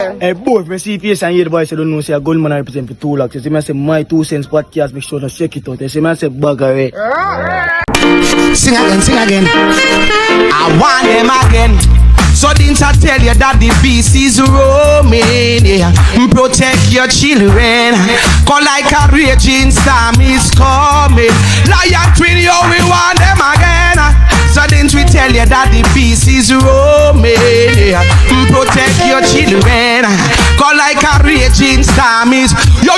Hey, boy, if I see face and hear the voice, I don't know, say a Goldman represent for Tu-Lox. You see me, I say my 2 cents podcast, make sure to check it out. You see me, I say buggery. Sing again. I want them again. So didn't I tell you that the beast is roaming? Yeah. Protect your children. Call like a raging storm is coming. Lion twin, yo, we want them again. So didn't we tell you that the beast is roaming? Yeah. Protect your children. Call like a raging storm is. Yo.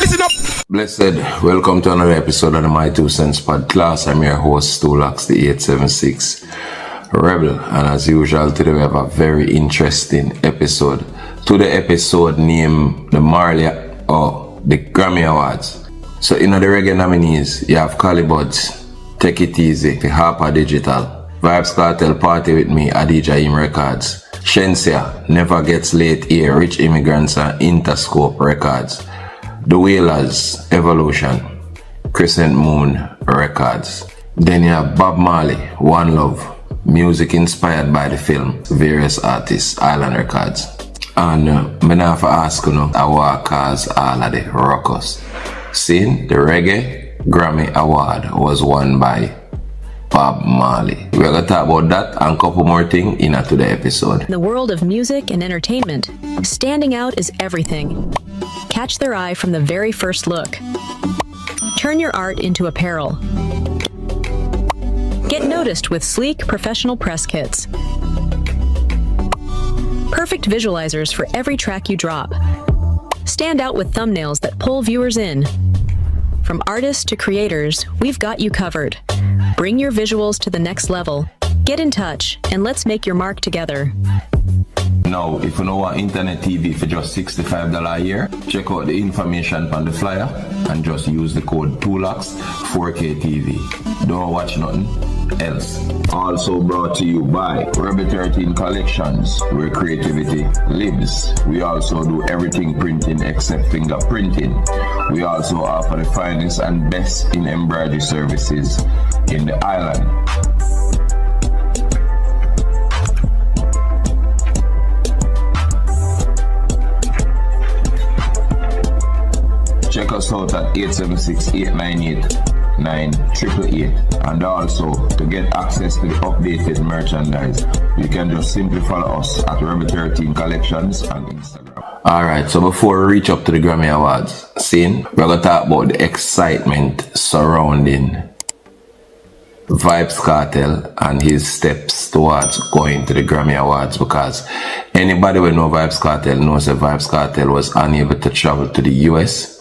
Listen up. Blessed, welcome to another episode of the My 2 Cents podcast. I'm your host, Tu-Lox, the 876 Rebel, and as usual, today we have a very interesting episode. Today episode named the Grammy Awards. So in the reggae nominees, you have Calibuds, Take It Easy, the Harper Digital, Vybz Kartel, Party With Me, Adija Im Records, Shensia, Never Gets Late Here, Rich Immigrants and Interscope Records, The Wailers, Evolution, Crescent Moon Records. Then you have Bob Marley, One Love, music inspired by the film, various artists, Island Records. And I have to ask you, I want to cause all of the ruckus. See, the Reggae Grammy Award was won by Bob Marley. We're going to talk about that and a couple more things in today's episode. In the world of music and entertainment, standing out is everything. Catch their eye from the very first look. Turn your art into apparel. Get noticed with sleek professional press kits. Perfect visualizers for every track you drop. Stand out with thumbnails that pull viewers in. From artists to creators, we've got you covered. Bring your visuals to the next level. Get in touch and let's make your mark together. Now, if you know what internet TV for just $65 a year, check out the information on the flyer and just use the code Tu-Lox 4K TV. Don't watch nothing else. Also brought to you by Rebel 13 Collections, where creativity lives. We also do everything printing except fingerprinting. We also offer the finest and best in embroidery services in the island. Check us out at 876-898-9888. And also, to get access to the updated merchandise, you can just simply follow us at Rebel 13 Collections on Instagram. Alright, so before we reach up to the Grammy Awards scene, we're going to talk about the excitement surrounding Vybz Kartel and his steps towards going to the Grammy Awards, because anybody who knows Vybz Kartel knows that Vybz Kartel was unable to travel to the US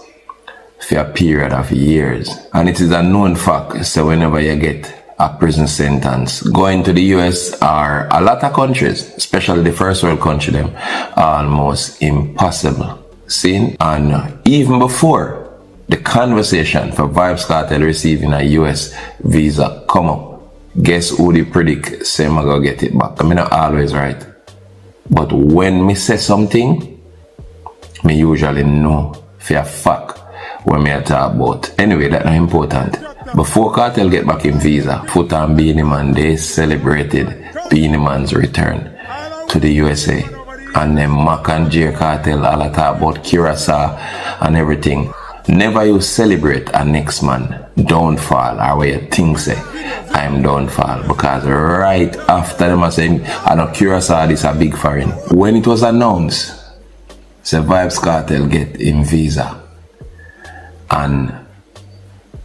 for a period of years. And it is a known fact, so whenever you get a prison sentence, going to the US or a lot of countries, especially the first world country, them almost impossible. See? And even before the conversation for Vybz Kartel receiving a US visa come up, guess who they predict say I'm gonna get it back? I'm not always right, but when me say something, me usually know for a fact what me talk about. Anyway, that's not important. Before Kartel get back in visa, Foot and Beenie Man, they celebrated Beenie Man's return to the USA. And then Mac and J Kartel all talk about Curacao and everything. Never you celebrate a next man downfall, or where you think say I'm downfall, because right after them I say I know Curacao is a big foreign. When it was announced, say Vybz Kartel get in visa, and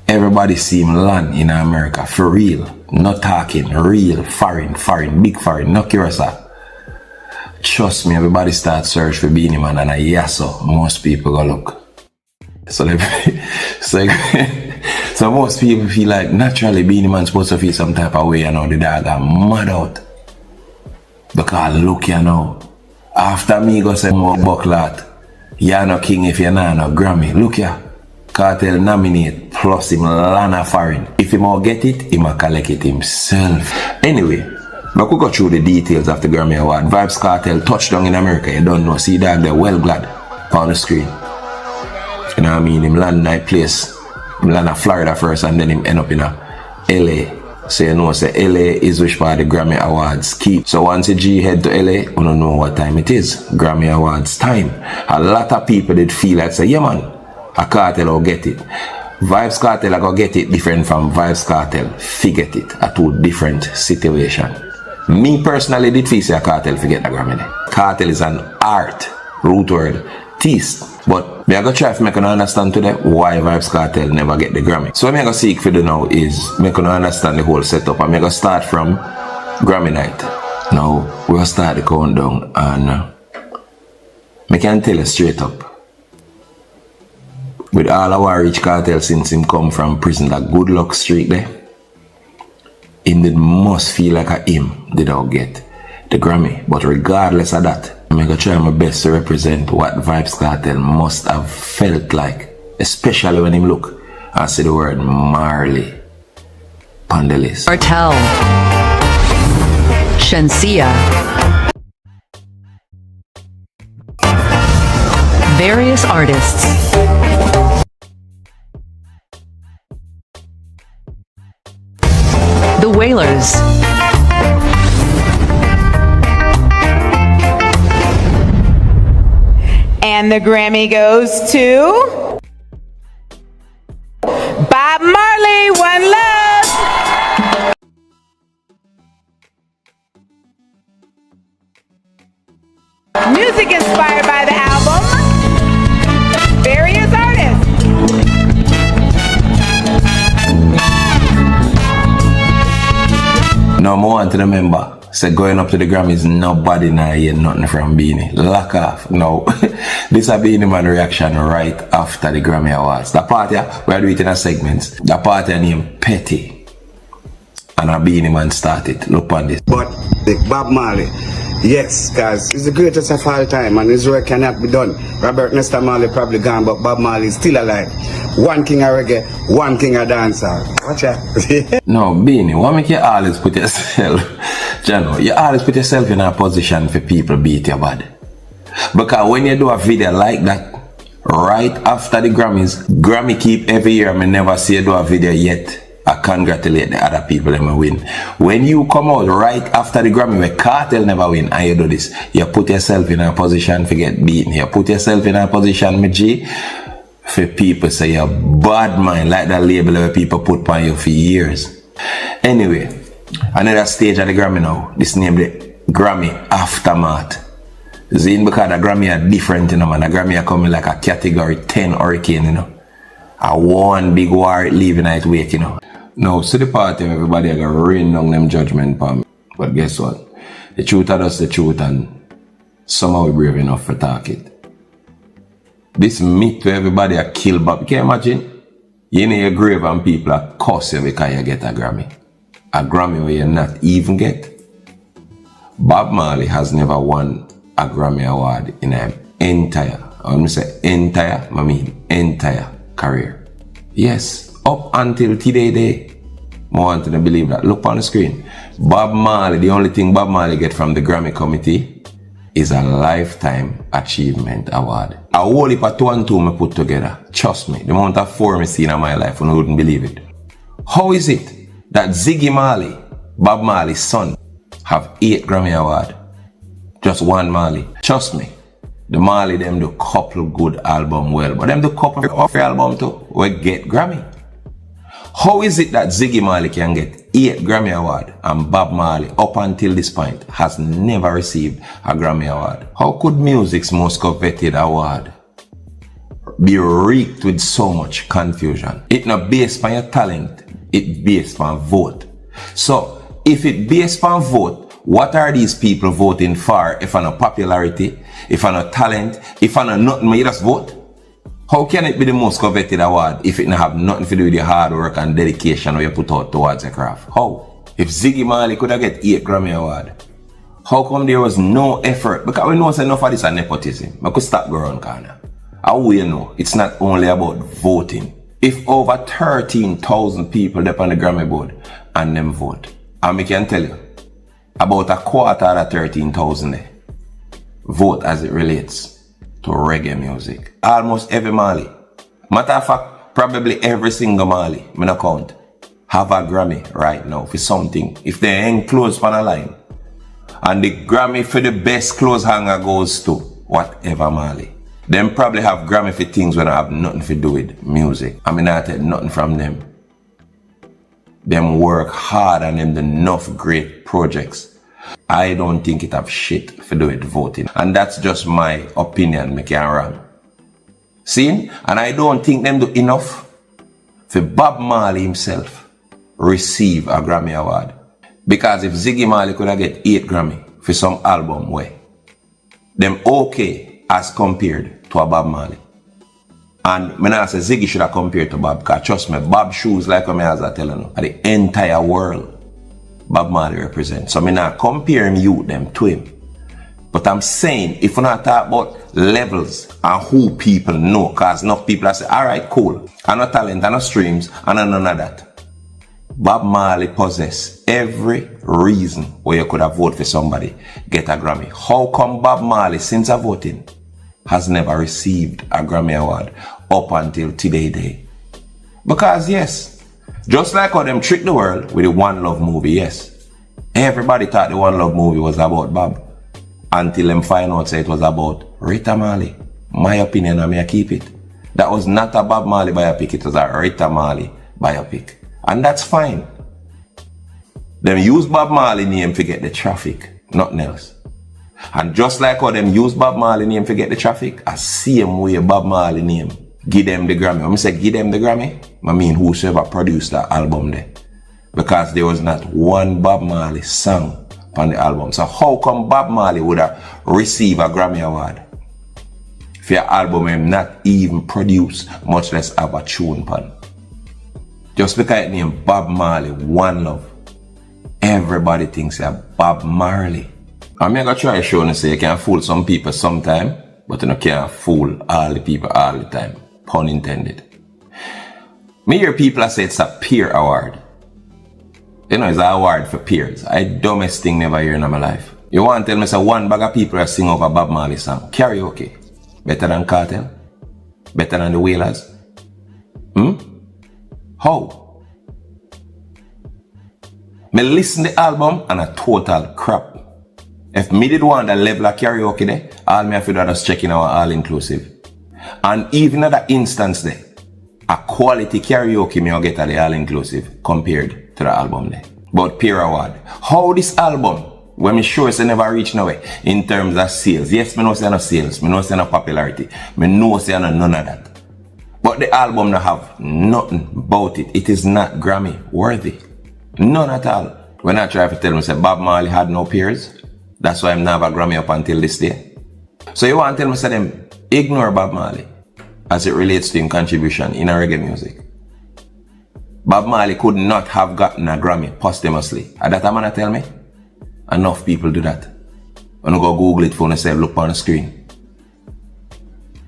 everybody see him land in America for real, not talking real foreign, big foreign, not Curacao. Trust me, everybody start search for Beenie Man, and so most people go look. So most people feel like naturally Beenie Man supposed to feel some type of way, you know, the dog got mad out. Because look, you know, after me go say more bucklat, you're no king if you're not no Grammy. Look ya, Kartel nominate plus him Lana foreign. If he more get it, he might collect it himself. Anyway, I could go through the details of the Grammy Award. Vybz Kartel touchdown in America, you don't know. See that they're well glad on the screen. You know what I mean? Him land in a place. Him land in Florida first and then him end up in a LA. So you know, say LA is which part the Grammy Awards keep. So once the G head to LA, you don't know what time it is. Grammy Awards time. A lot of people did feel like say, yeah man, a Cartel will get it. Vibes Cartel I go get it different from Vibes Cartel. Forget it. A two different situation. Me personally did feel say a Cartel forget the Grammy. Cartel is an art, root word, taste. But me I go try to make you understand today why Vibes Cartel never get the Grammy. So what I go seek for do now is make you understand the whole setup. And I go start from Grammy night. Now we'll start the countdown and I can tell you straight up. With all our rich Cartel since him come from prison, that good luck streak there, him did must feel like a him did not get the Grammy. But regardless of that, I'm going to try my best to represent what Vibes Cartel must have felt like, especially when him look and see the word Marley on the list. Cartel, Shensia, various artists, The Wailers, and the Grammy goes to Bob Marley, One Love. Music inspired by the album. Various artists. Now I want to remember, say going up to the Grammys, nobody now hear nothing from Beanie. Lock off. No, this a Beanie Man reaction right after the Grammy Awards. The party, we are doing it in a segments. The party named Petty. And a Beanie Man started. Look on this. But the Bob Marley, yes, because he's the greatest of all time and his work cannot be done. Robert Nesta Marley probably gone, but Bob Marley is still alive. One king of reggae, one king of dancehall. Watch out. No, Beanie, why make you always put yourself, Jano, you always put yourself in a position for people beat your bad. Because when you do a video like that, right after the Grammys, Grammy keep every year, I never see you do a video yet. I congratulate the other people that may win. When you come out right after the Grammy where Cartel never win and you do this, you put yourself in a position to get beaten. You put yourself in a position, my G, for people say you're bad mind, like that label where people put on you for years. Anyway, another stage of the Grammy now, this named the Grammy Aftermath. Zine because the Grammy are different, you know, man. The Grammy are coming like a category 10 hurricane, you know. A one big war leaving at wake, you know. Now, so the party, everybody are going to rain down them judgment for me. But guess what? The truth are just the truth and somehow we're brave enough to talk it. This myth to everybody are kill Bob. You can imagine? You in your grave and people are cuss you because you get a Grammy. A Grammy where you not even get. Bob Marley has never won a Grammy award in an entire, I want to say entire, I mean entire career. Yes, up until today. I want to believe that. Look on the screen. Bob Marley, the only thing Bob Marley get from the Grammy committee is a Lifetime Achievement Award. A whole heap of 2 and 2 I put together. Trust me, the amount of 4 I see in my life, I wouldn't believe it. How is it that Ziggy Marley, Bob Marley's son, have 8 Grammy Awards? Just one Marley. Trust me, the Marley them do couple good album well, but them do couple of album too, we get Grammy. How is it that Ziggy Marley can get 8 Grammy Awards and Bob Marley up until this point has never received a Grammy Award? How could music's most coveted award be reeked with so much confusion? It's not based on your talent, it's based on vote. So if it based on vote, what are these people voting for if on a popularity, if on a talent, if on a nothing, you just vote? How can it be the most coveted award if it not have nothing to do with your hard work and dedication or you put out towards your craft? How? If Ziggy Marley could have get 8 Grammy Awards, how come there was no effort? Because we know it's enough of this and nepotism. I could stop going around corner. How we know it's not only about voting. If over 13,000 people up on the Grammy board and them vote, and I can tell you, about a quarter of 13,000 vote as it relates to reggae music. Almost every Marley. Matter of fact, probably every single Marley, I don't count, have a Grammy right now for something, if they ain't close on a line, and the Grammy for the best clothes hanger goes to whatever Marley, them probably have Grammy for things when I have nothing to do with music. I mean, I take nothing from them. Them work hard and them do enough great projects. I don't think it have shit to do with voting. And that's just my opinion, make it wrong. See? And I don't think them do enough for Bob Marley himself receive a Grammy award. Because if Ziggy Marley could have get 8 Grammy for some album way, them okay as compared to a Bob Marley. And when I say Ziggy should have compared to Bob, because trust me, Bob shoes, like what I was telling you, are the entire world Bob Marley represents. So I not compare him you them to him. But I'm saying, if we're not talk about levels and who people know, because enough people say, alright, cool, I no talent, I no streams, and I none of that. Bob Marley possess every reason where you could have voted for somebody, get a Grammy. How come Bob Marley, since a voting, has never received a Grammy award up until today day? Because yes, just like how them tricked the world with the One Love movie, yes, everybody thought the One Love movie was about Bob until them find out say it was about Rita Marley. My opinion, I may keep it. That was not a Bob Marley biopic, it was a Rita Marley biopic. And that's fine. Them use Bob Marley name to get the traffic, nothing else. And just like how them use Bob Marley name to get the traffic, I same way Bob Marley name give them the Grammy. When I say give them the Grammy, I mean whosoever produced that album there. Because there was not one Bob Marley song on the album. So how come Bob Marley would have received a Grammy award for an album him not even produce, much less have a tune on? Just because it named Bob Marley, One Love, everybody thinks that Bob Marley. I'm going to try to show you say you can fool some people sometime, but you can't fool all the people all the time. Pun intended. Me hear people say it's a peer award. You know, it's an award for peers. I dumbest thing never hear in my life. You want to tell me say one bag of people that sing over Bob Marley song? Karaoke. Better than Cartel? Better than the Wailers? How? Me listen to the album and a total crap. If me did want a level of karaoke there, all me have to do is check in our all-inclusive. And even at that instance there, a quality karaoke me will get at the all-inclusive compared to the album there. But peer award. How this album, when me sure it's never reach nowhere in terms of sales. Yes, me know say no sales, me know say no popularity, me know say no none of that. But the album no have nothing about it. It is not Grammy worthy. None at all. When I try to tell me say Bob Marley had no peers, that's why I'm not have a Grammy up until this day. So you want to tell me say them ignore Bob Marley as it relates to his contribution in a reggae music. Bob Marley could not have gotten a Grammy posthumously. And that I'm gonna tell me? Enough people do that. When you go Google it for yourself, look on the screen.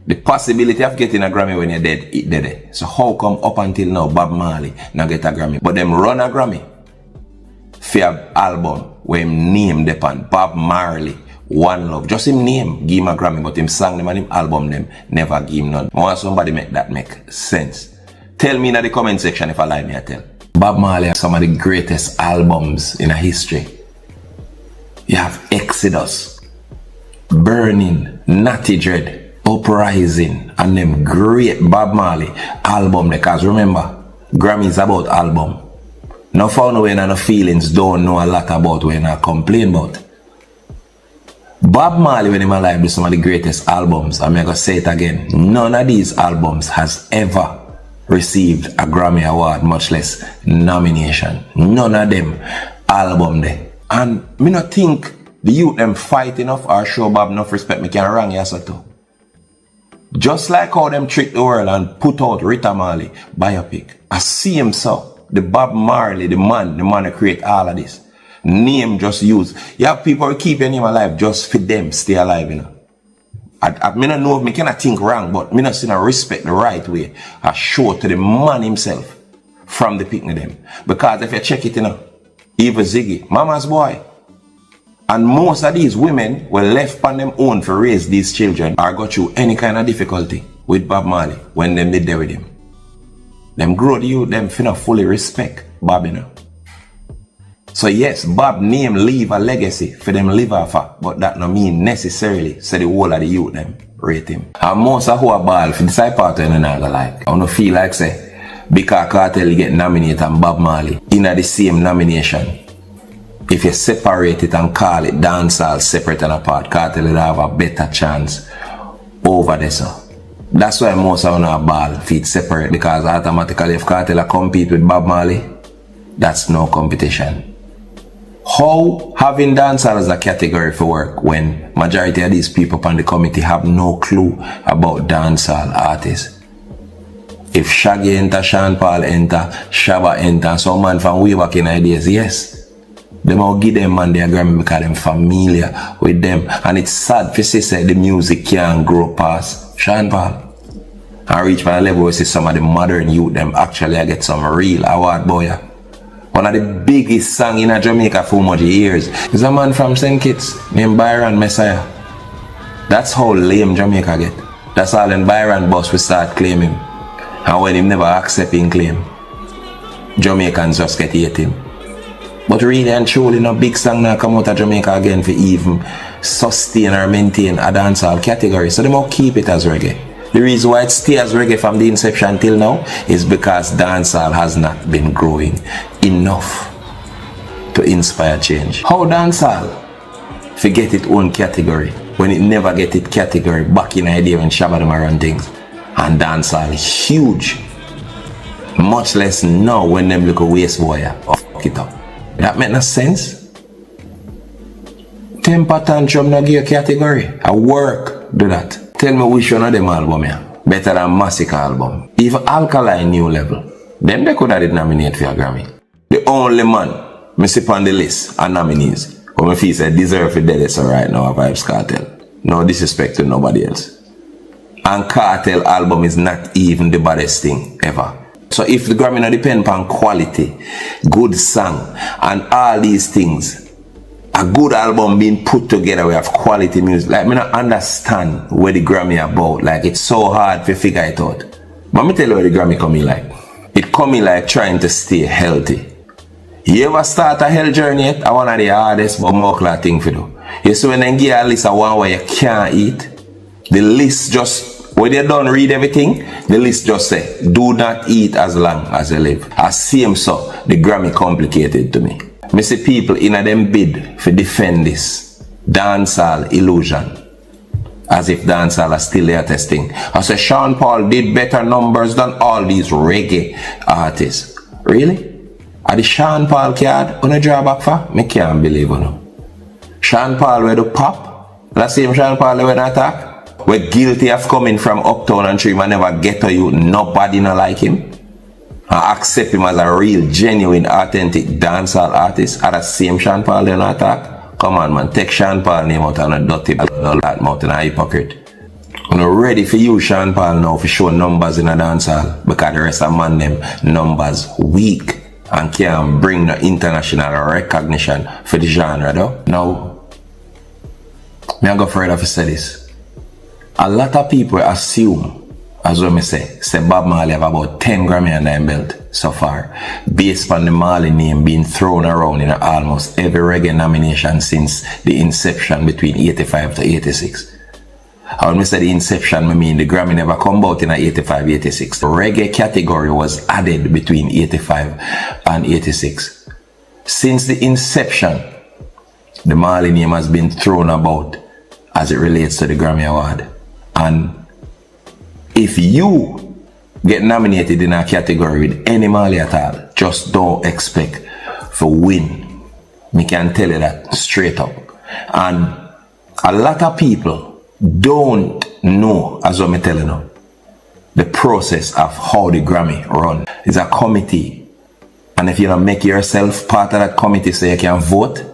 The possibility of getting a Grammy when you're dead, it dead. So how come up until now Bob Marley not get a Grammy? But them run a Grammy for an album where him name depend Bob Marley, One Love. Just him name give him a Grammy, but him song them and him album them never give him none. I want somebody make that make sense. Tell me in the comment section if I lie me I tell. Bob Marley has some of the greatest albums in history. You have Exodus, Burning, Natty Dread, Uprising, and them great Bob Marley album. Because remember, Grammy is about album. No found when no feelings don't know a lot about when I complain about. Bob Marley when he alive do some of the greatest albums. I'm gonna say it again. None of these albums has ever received a Grammy award, much less nomination. None of them album there. And me not think the youth them fight enough or show Bob enough respect. Me can wrong yes or too. Just like how them trick the world and put out Rita Marley biopic. I see him so. The Bob Marley, the man that create all of this. Name just used. You have people who keep your name alive just for them stay alive, you know. I don't know if me cannot think wrong, but me not see no respect the right way. I show to the man himself from the picnic them. Because if you check it, you know, even Ziggy, mama's boy. And most of these women were left on them own to raise these children or go through any kind of difficulty with Bob Marley when them did there with him. Them grow the youth, them finna fully respect Bob, you know. So yes, Bob name leave a legacy for them live off of, but that no mean necessarily say the whole of the youth them rate him. And most of who are ball for this part when I go like. I don't feel like say because Cartel get nominated and Bob Marley in the same nomination. If you separate it and call it dancehall separate and apart, Cartel will have a better chance over this. That's why most of our ball feet separate, because automatically if Cartel compete with Bob Marley, that's no competition. How having dancehall as a category for work when majority of these people on the committee have no clue about dancehall artists? If Shaggy enter, Sean Paul enter, Shabba enter, some man from way back in ideas, yes. Them all give them man their Grammy because them familiar with them. And it's sad to say the music can't grow past Sean Paul. And reach my level where see some of the modern youth them actually get some real award boy. One of the biggest songs in Jamaica for much years is a man from St. Kitts named Byron Messiah. That's how lame Jamaica get. That's all in Byron boss we start claiming. And when him never accept him claim, Jamaicans just get hate him. But really and truly no big song now come out of Jamaica again for even sustain or maintain a dancehall category. So they will keep it as reggae. The reason why it stays as reggae from the inception till now is because dancehall has not been growing enough to inspire change. How dancehall forget its own category when it never get its category back in idea when Shabba them run things? And dancehall is huge. Much less now when them look a waste boy or fuck it up. That make no sense. Temper tantrum no give a category. A work do that. Tell me which one of them album here better than Massacre album. If Alkaline New Level, them they could have did nominate for a Grammy. The only man me see on the list are nominees who me feel say deserve for dead so right now a Vibes Cartel. No disrespect to nobody else. And Cartel album is not even the baddest thing ever. So if the Grammy not depend on quality, good song, and all these things, a good album being put together with quality music, like me not understand where the Grammy about. Like it's so hard to figure it out. But me tell you where the Grammy coming like. It coming like trying to stay healthy. You ever start a health journey yet? I one of the hardest but more clear thing for do. You see when they give a list of one where you can't eat, the list just, when they don't read everything, the list just say, do not eat as long as you live. I same so, the Grammy complicated to me. Me see people in a them bid for defend this dancehall illusion. As if dancehall are still there testing. I say Sean Paul did better numbers than all these reggae artists. Really? Are the Sean Paul card on a draw back for? Me can't believe it. Sean Paul where the pop? Let's see him Sean Paul where the attack? We're guilty of coming from Uptown and Trim and never get to you. Nobody not like him. I accept him as a real, genuine, authentic dancehall artist. Are the same Sean Paul then attack? Come on man, take Sean Paul name out and a dirty that mouth and a hypocrite. I'm not ready for you Sean Paul now for show numbers in a dancehall because the rest of man them numbers weak and can't bring the international recognition for the genre though. Now, me I go further to say this. A lot of people assume, as what me say Bob Marley have about 10 Grammy under him belt so far, based on the Marley name being thrown around in almost every reggae nomination since the inception between 85 to 86. And when I say the inception, I mean the Grammy never come out in 85, 86. The reggae category was added between 85 and 86. Since the inception, the Marley name has been thrown about as it relates to the Grammy Award. And if you get nominated in a category with any Marley at all, just don't expect for win. Me can tell you that straight up. And a lot of people don't know, as I'm telling you, the process of how the Grammy run. It's a committee. And if you don't make yourself part of that committee so you can vote,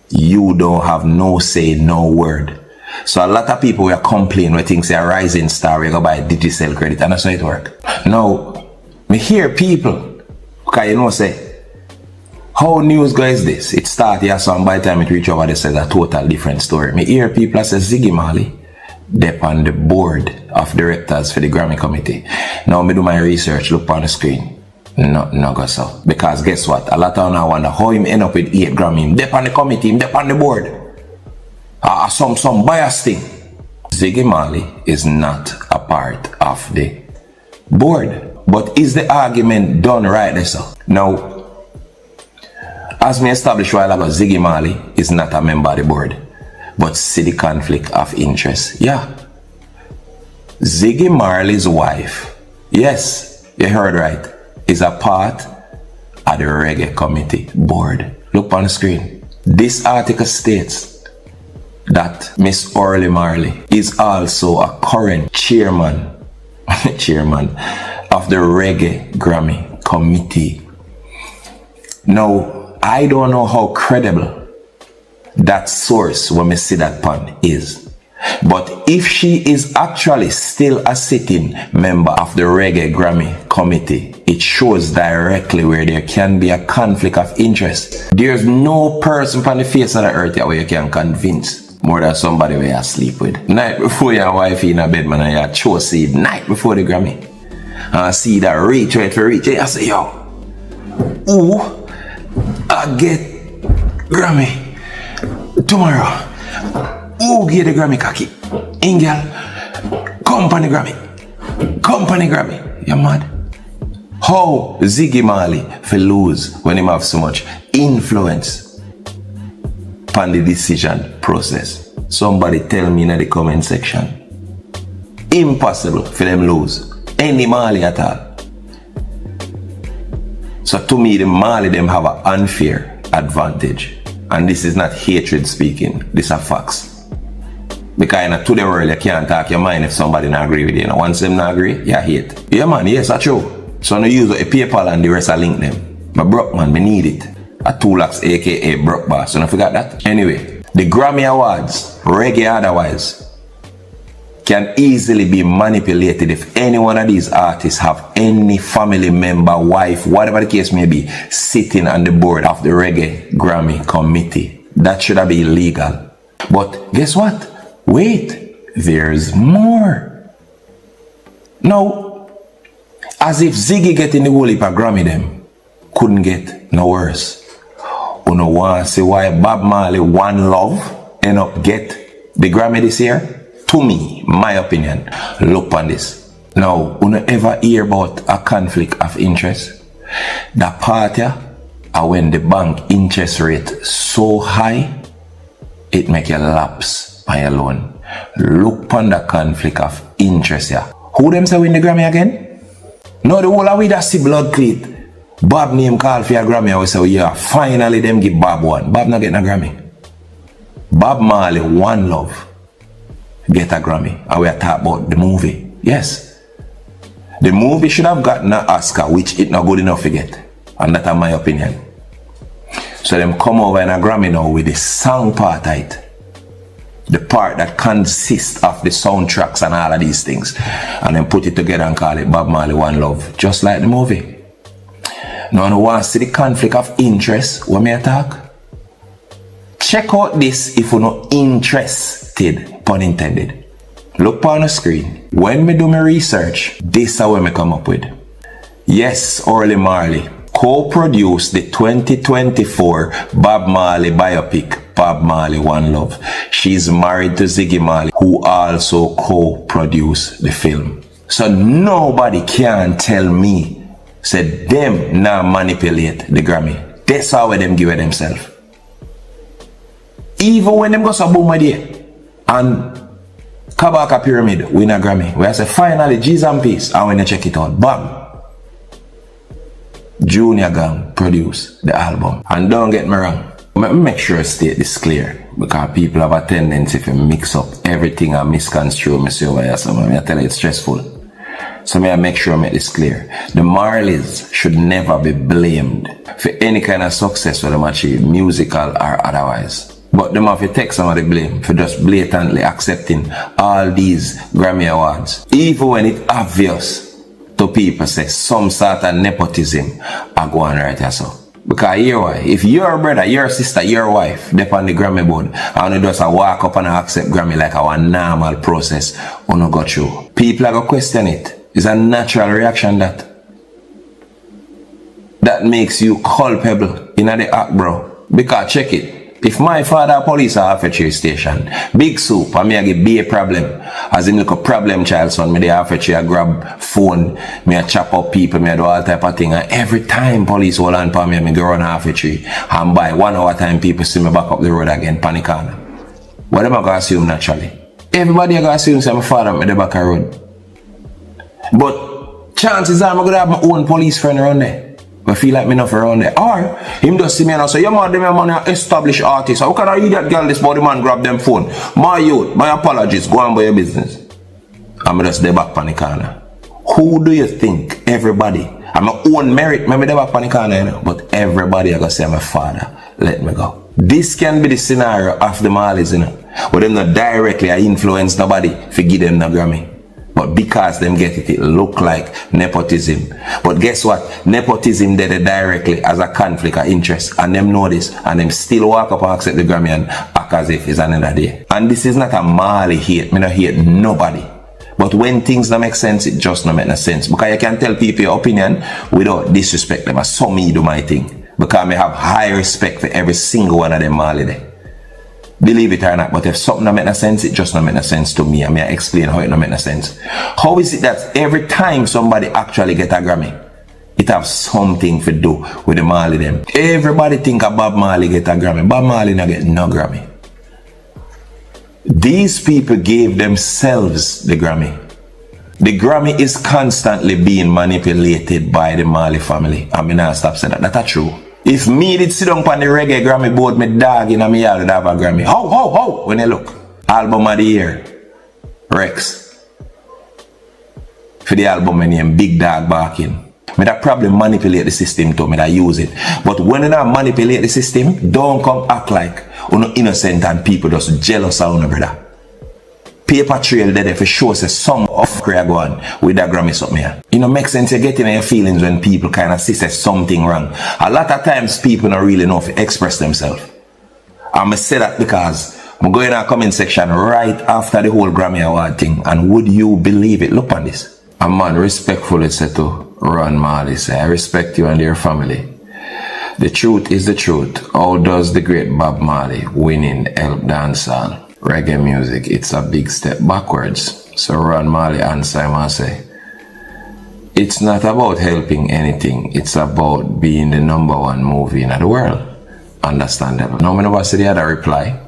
you don't have no say, no word. So a lot of people will complain when things say a rising star, we go buy Digicel credit, and that's how it works. Now, me hear people, because you know say, how news guys this? It started here, so by the time it reach over this, it's a total different story. Me hear people say Ziggy Marley They're on the board of directors for the Grammy committee. Now me do my research, look on the screen. No go so. Because guess what? A lot of them wonder how him end up with 8 Grammy. They're on the committee, they're on the board. Some bias thing. Ziggy Marley is not a part of the board. But is the argument done right there, so? Now, as me established a while ago, Ziggy Marley is not a member of the board. But see the conflict of interest. Yeah. Ziggy Marley's wife, yes, you heard right, is a part of the Reggae Committee board. Look on the screen. This article states that Miss Orly Marley is also a current chairman of the Reggae Grammy Committee. Now, I don't know how credible that source when we see that pun is. But if she is actually still a sitting member of the Reggae Grammy Committee, it shows directly where there can be a conflict of interest. There's no person on the face of the earth where you can convince more than somebody where you sleep with. Night before your wife in a bed, man, and you chose seed night before the Grammy. And see that reach right for reach. I say, yo, ooh, I get Grammy tomorrow. Who get the Grammy cocky? Ingel, company Grammy. You mad? How Ziggy Marley for lose when him have so much influence on the decision process? Somebody tell me in the comment section. Impossible for them lose any Marley at all. So to me, the Marley them have an unfair advantage. And this is not hatred speaking, this are facts. Because to the world, you can't talk your mind if somebody not agree with you. Once them not agree, you hate. Yeah man, yes, that's true. So I use a PayPal and the rest I link them. But broke man, me need it. A Tu-Lox aka broke boss. So don't forget that. Anyway, the Grammy Awards, reggae otherwise, can easily be manipulated if any one of these artists have any family member, wife, whatever the case may be, sitting on the board of the Reggae Grammy Committee. That should be illegal. But guess what? Wait, there's more. Now, as if Ziggy getting the whole heap of Grammy them couldn't get no worse. You know want to see why Bob Marley One Love end up get the Grammy this year? To me, my opinion, look on this. Now, you ever hear about a conflict of interest? The party are when the bank interest rate so high, it make you lapse by a loan. Look on the conflict of interest here. Who them say win the Grammy again? No, the whole of we that see blood cleat. Bob name call for a Grammy and we say, yeah, finally them give Bob one. Bob not getting a Grammy. Bob Marley One Love get a Grammy. And we are talking about the movie. Yes. The movie should have gotten an Oscar, which it not good enough to get. And that's my opinion. So them come over in a Grammy now with the song part of it. The part that consists of the soundtracks and all of these things. And then put it together and call it Bob Marley One Love. Just like the movie. Now I want to see the conflict of interest when I talk. Check out this if you're not interested, pun intended. Look on the screen. When me do my research, this is what I come up with. Yes, Orly Marley co-produced the 2024 Bob Marley biopic, Bob Marley One Love. She's married to Ziggy Marley, who also co-produced the film. So nobody can tell me, said them now manipulate the Grammy. That's how them give it themselves. Even when them go so boom idea and Kabaka Pyramid win a Grammy, where I say finally G's and Peace, and when you check it out, bam, Junior Gang produce the album. And don't get me wrong, make sure I state this clear, because people have a tendency to mix up everything and misconstrue me so I tell you it's stressful. So I make sure I make this clear. The Marleys should never be blamed for any kind of success that they achieve, musical or otherwise. But them have to take some of the blame for just blatantly accepting all these Grammy Awards. Even when it's obvious to people say some sort of nepotism are going right here so. Because here why, if your brother, your sister, your wife, they on the Grammy board, and you just walk up and accept Grammy like our normal process, or no go through. People are gonna question it. It's a natural reaction that makes you culpable in the act, bro. Because check it. If my father police are half station, big soup, and me I get be a problem. As in look a problem child son, me the half I grab phone, me I chop up people, me I do all type of thing. And every time police hold on for me, me go run half and by 1 hour time people see me back up the road again, panic corner. What am I gonna assume naturally? Everybody gonna assume say my father me the back of road. But chances are I'm gonna have my own police friend around there. I feel like me not around there. Or him just see me and I say, you man, them man established artists. How can I hear that girl this body man grab them phone? My youth, my apologies, go on by your business. I'm just there back on the corner. Who do you think? Everybody. I'm my own merit, maybe they back on the corner, you know? But everybody I gonna say my father, let me go. This can be the scenario of the Marleys, you know. But them not directly I influence nobody to give them no Grammy. But because them get it, it look like nepotism. But guess what? Nepotism did it directly as a conflict of interest. And them know this. And them still walk up and accept the Grammy and act as if it's another day. And this is not a Marley hate. Me not hate nobody. But when things don't make sense, it just don't make no sense. Because you can tell people your opinion without disrespect them. As so me do my thing. Because I have high respect for every single one of them Marley there. Believe it or not, but if something don't make no sense, it just don't make no sense to me. I may explain how it don't make no sense. How is it that every time somebody actually get a Grammy, it have something to do with the Marley them? Everybody think of Bob Marley get a Grammy. Bob Marley not get no Grammy. These people gave themselves the Grammy. The Grammy is constantly being manipulated by the Marley family. I mean, I stop saying that. That's true. If me did sit down on the reggae Grammy board, me dog in a me yard would have a Grammy. How? When you look. Album of the year. Rex. For the album, my name, Big Dog Barking. Me that probably manipulate the system too, me that use it. But when you not manipulate the system, don't come act like you're innocent and people just jealous of you, brother. Paper trail there for sure say some of Korea go on with that Grammy something here. You know, makes sense you get in your feelings when people kind of see something wrong. A lot of times people don't really know to express themselves. I'm going to say that because I'm going to comment section right after the whole Grammy Award thing. And would you believe it? Look on this. A man respectfully said to Ron Marley, say, I respect you and your family. The truth is the truth. How does the great Bob Marley winning help dancehall? Reggae music, it's a big step backwards. So Ron Marley answer him and say, it's not about helping anything, it's about being the #1 movie in the world. Understandable. Now I never see the other reply,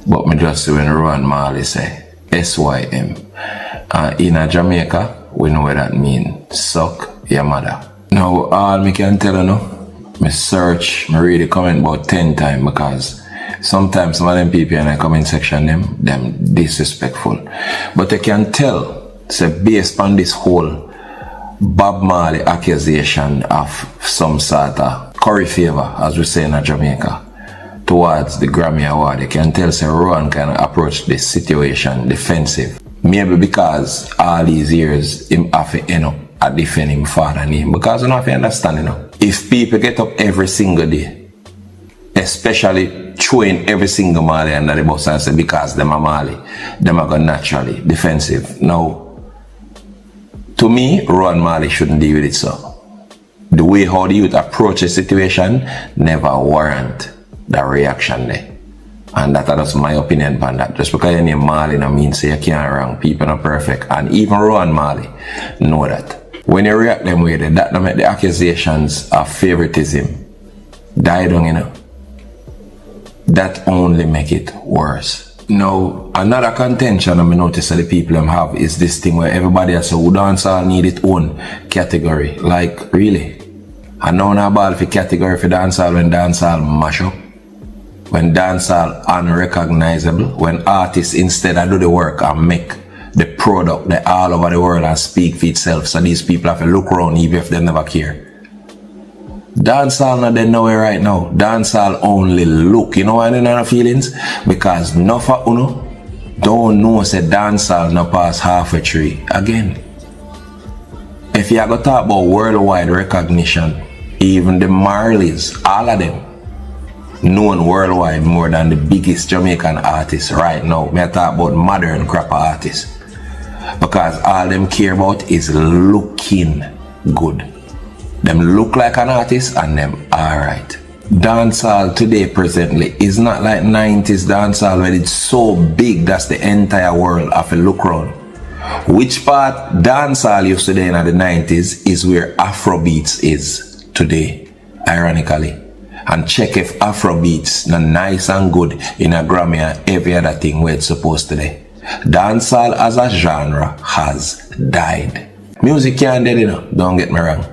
but me just see when Ron Marley say SYM. In Jamaica, we know what that means. Suck your mother. Now all me can tell you now, me search, me read the comment about 10 times because sometimes some of them people in the comment section, them disrespectful. But you can tell, say based on this whole Bob Marley accusation of some sort of curry favor, as we say in Jamaica, towards the Grammy Award, you can tell, say Rowan can approach this situation defensive. Maybe because all these years, him have to end up at defending him father name. Because you know, if you understand, you know, if people get up every single day, especially throwing every single Marley under the bus and say because them are Marley, them are going naturally defensive. Now, to me, Ron Marley shouldn't deal with it so. The way how the youth approach the situation never warrant that reaction there. And that's just my opinion on that. Just because your name Marley no mean say you can't wrong. People are perfect. And even Ron Marley know that. When you react them way, that don't make the accusations of favoritism die down, you know. That only make it worse. Now, another contention I notice that the people have is this thing where everybody has said, who dancehall need its own category. Like, really? I know not ball for category for dancehall when dancehall mash up. When dancehall unrecognizable. When artists instead do the work and make the product that all over the world and speak for itself. So these people have to look around even if they never care. Dancehall not there nowhere right now. Dancehall only look. You know why I don't have feelings? Because enough of uno don't know say dancehall not pass half a tree. Again, if you go talk about worldwide recognition, even the Marleys, all of them, known worldwide more than the biggest Jamaican artists right now. Me talk about modern crap artists. Because all them care about is looking good. Them look like an artist and them alright. Dancehall today presently is not like 90s dancehall where it's so big that's the entire world have a look around. Which part dancehall used to be in the 90s is where Afrobeats is today, ironically. And check if Afrobeats not nice and good in a Grammy and every other thing where it's supposed to be. Dancehall as a genre has died. Music can't dead, you know, don't get me wrong.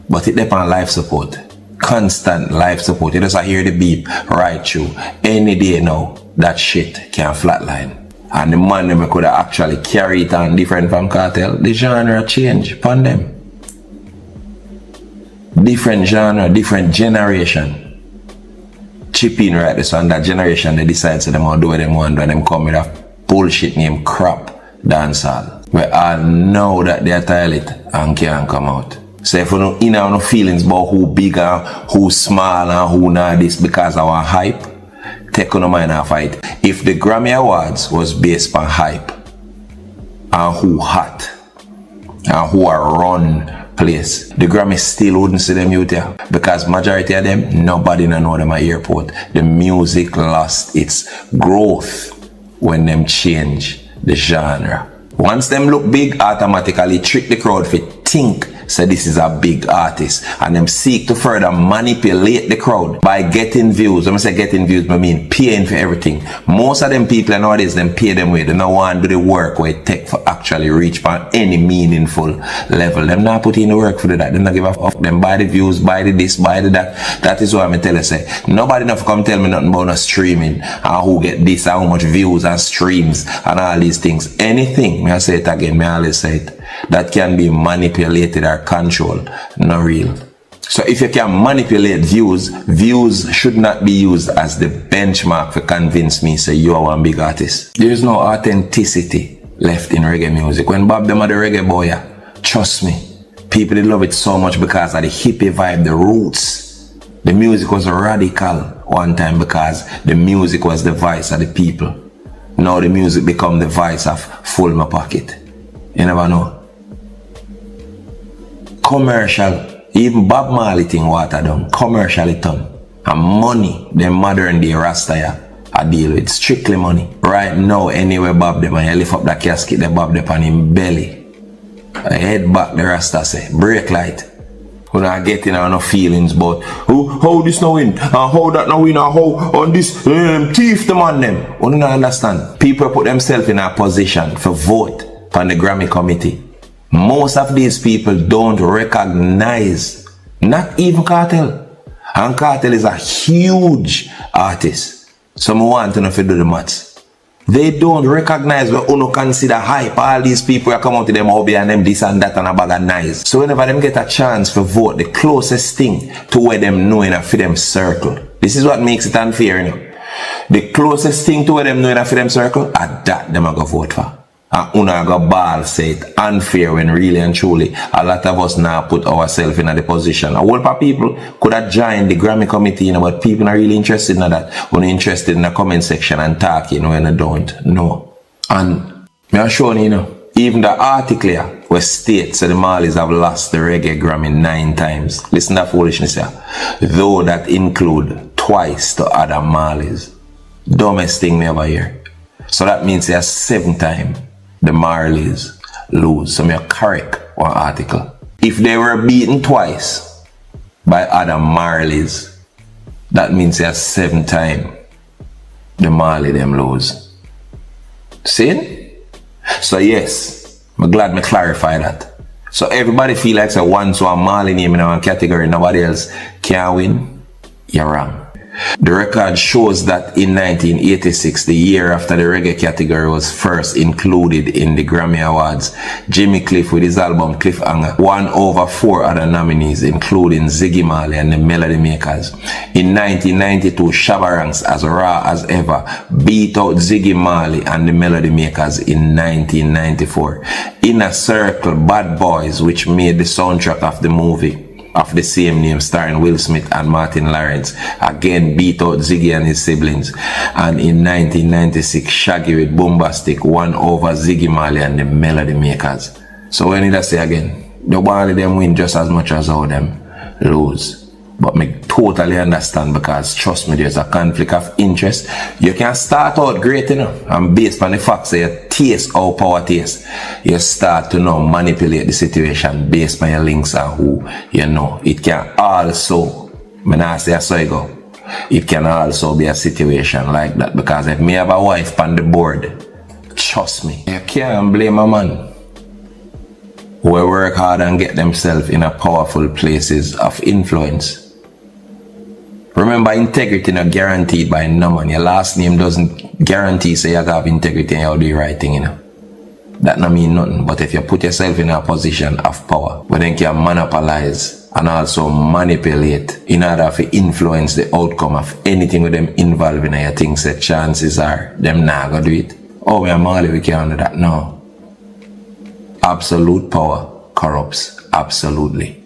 But it depends on life support. Constant life support. You just hear the beep right through. Any day now, that shit can flatline. And the man them could have actually carry it on different from Cartel. The genre change upon them. Different genre, different generation. Chip in right this one, that generation they decide so them want to do what them want and them come with a bullshit name crap dancehall. We all know that they are tired and can't come out. So if you don't have no feelings about who big and who small and who not this because of our hype, take on mind and fight. If the Grammy Awards was based on hype and who hot and who are run place, the Grammy still wouldn't see them out there because majority of them, nobody know them at airport. The music lost its growth when them change the genre. Once them look big, automatically trick the crowd for think so this is a big artist and them seek to further manipulate the crowd by getting views. When I say getting views, I mean paying for everything. Most of them people nowadays, them pay them way. They don't want to do the work where it take for actually reach on any meaningful level. Them not put in the work for that. Them not give a fuck. Them buy the views, buy the this, buy the that. That is why I tell you say, nobody enough come tell me nothing about no streaming and who get this and how much views and streams and all these things. Anything, may I say it again, may I always say it, that can be manipulated or controlled, not real. So if you can manipulate views, views should not be used as the benchmark to convince me say you are one big artist. There is no authenticity left in reggae music. When Bob them are the reggae boy, trust me, people they love it so much because of the hippie vibe, the roots. The music was radical one time because the music was the voice of the people. Now the music become the voice of full my pocket. You never know. Commercial, even Bob Marley thing water down, commercially done. And money, the modern day Rasta I deal with, strictly money. Right now, anywhere Bob them and you lift up that casket, the Bob them on him belly. I head back the Rasta say, brake light. When I get in no feelings but how this no win, and how that no win, and how on this thief them on them. You don't understand. People put themselves in a position for vote on the Grammy committee. Most of these people don't recognize, not even Cartel. And Cartel is a huge artist. Some want to know if you do the maths. They don't recognize what uno consider hype. All these people that come out to them hobby and them this and that and a bag of nice. So whenever them get a chance to vote, the closest thing to where them know in for them circle. This is what makes it unfair, you know. The closest thing to where them know in for them circle, at that them are going to vote for. And una go ball say it unfair when really and truly a lot of us now put ourselves in the position. A whole lot of people could have joined the Grammy committee, you know, but people are really interested in that. When they're interested in the comment section and talking when they don't know. And I'm showing you know, even the article here where states that the Marleys have lost the Reggae Grammy 9 times. Listen to that foolishness here. Though that include twice to other Marleys. Dumbest thing me ever hear. So that means there's 7 times. The Marleys lose. So me correct one article. If they were beaten twice by other Marleys, that means there's 7 times the Marley them lose. See? So yes, I'm glad me clarify that. So everybody feel like say once one Marley name in one category, nobody else can win. You're wrong. The record shows that in 1986, the year after the reggae category was first included in the Grammy Awards, Jimmy Cliff with his album Cliffhanger won over 4 other nominees, including Ziggy Marley and the Melody Makers. In 1992, Shabba Ranks, as raw as ever, beat out Ziggy Marley and the Melody Makers in 1994. Inner Circle, Bad Boys, which made the soundtrack of the movie, of the same name starring Will Smith and Martin Lawrence again beat out Ziggy and his siblings, and in 1996 Shaggy with Bombastic won over Ziggy Marley and the Melody Makers. So when did I say again, the one of them win just as much as all them lose. But me totally understand, because trust me, there's a conflict of interest. You can start out great, you know, and based on the facts that you taste how power tastes, you start to now manipulate the situation based on your links and who you know. It can also, me not say so you go, it can also be a situation like that, because if me have a wife on the board, trust me, you can't blame a man who will work hard and get themselves in a powerful places of influence. Remember, integrity not guaranteed by no man. Your last name doesn't guarantee say you have integrity and you'll do the right thing, you know. That not mean nothing. But if you put yourself in a position of power, where then you can monopolize and also manipulate in order to influence the outcome of anything with them involved in your things, the chances are them not gonna do it. Oh, we are Marley, we can't do that. No. Absolute power corrupts. Absolutely.